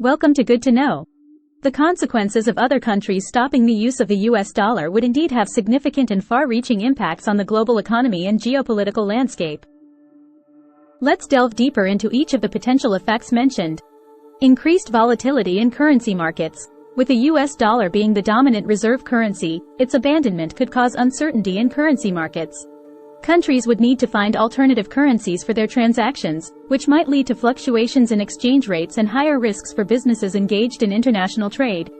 Welcome to Good to Know. The consequences of other countries stopping the use of the US dollar would indeed have significant and far-reaching impacts on the global economy and geopolitical landscape. Let's delve deeper into each of the potential effects mentioned. Increased volatility in currency markets. With the US dollar being the dominant reserve currency, its abandonment could cause uncertainty in currency markets. Countries would need to find alternative currencies for their transactions, which might lead to fluctuations in exchange rates and higher risks for businesses engaged in international trade.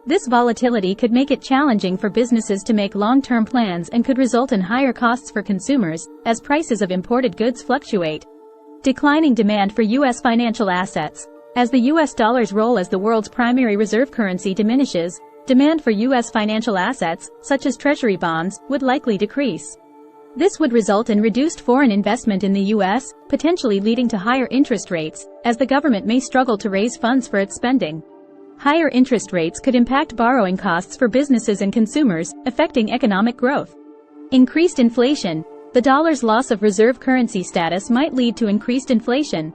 This volatility could make it challenging for businesses to make long-term plans and could result in higher costs for consumers, as prices of imported goods fluctuate. Declining demand for U.S. financial assets. As the U.S. dollar's role as the world's primary reserve currency diminishes, demand for U.S. financial assets, such as Treasury bonds, would likely decrease. This would result in reduced foreign investment in the U.S., potentially leading to higher interest rates, as the government may struggle to raise funds for its spending. Higher interest rates could impact borrowing costs for businesses and consumers, affecting economic growth. Increased inflation. The dollar's loss of reserve currency status might lead to increased inflation.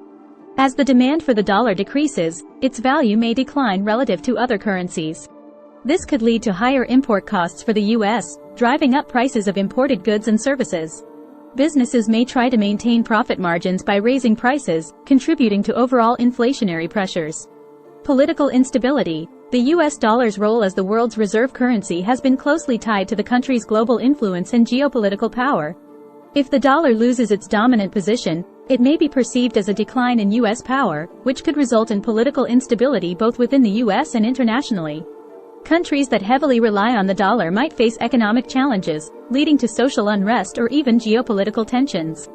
As the demand for the dollar decreases, its value may decline relative to other currencies. This could lead to higher import costs for the U.S., driving up prices of imported goods and services. Businesses may try to maintain profit margins by raising prices, contributing to overall inflationary pressures. Political instability. The U.S. dollar's role as the world's reserve currency has been closely tied to the country's global influence and geopolitical power. If the dollar loses its dominant position, it may be perceived as a decline in U.S. power, which could result in political instability both within the U.S. and internationally. Countries that heavily rely on the dollar might face economic challenges, leading to social unrest or even geopolitical tensions.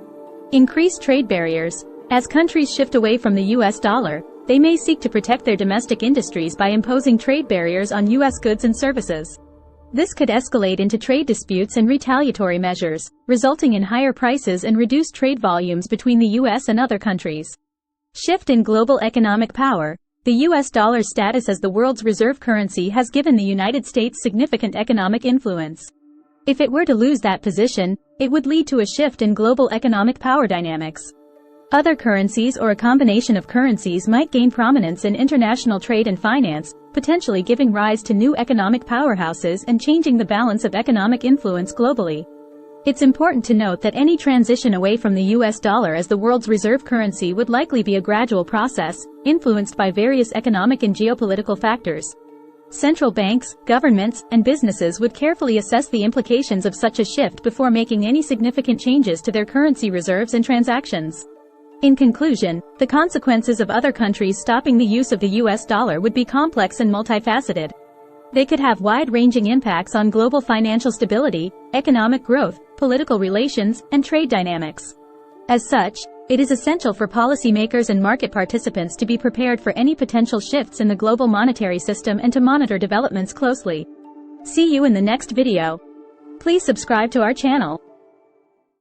Increased trade barriers. As countries shift away from the US dollar, they may seek to protect their domestic industries by imposing trade barriers on US goods and services. This could escalate into trade disputes and retaliatory measures, resulting in higher prices and reduced trade volumes between the US and other countries. Shift in global economic power. The US dollar's status as the world's reserve currency has given the United States significant economic influence. If it were to lose that position, it would lead to a shift in global economic power dynamics. Other currencies or a combination of currencies might gain prominence in international trade and finance, potentially giving rise to new economic powerhouses and changing the balance of economic influence globally. It's important to note that any transition away from the US dollar as the world's reserve currency would likely be a gradual process, influenced by various economic and geopolitical factors. Central banks, governments, and businesses would carefully assess the implications of such a shift before making any significant changes to their currency reserves and transactions. In conclusion, the consequences of other countries stopping the use of the US dollar would be complex and multifaceted. They could have wide-ranging impacts on global financial stability, economic growth, political relations, and trade dynamics. As such, it is essential for policymakers and market participants to be prepared for any potential shifts in the global monetary system and to monitor developments closely. See you in the next video. Please subscribe to our channel.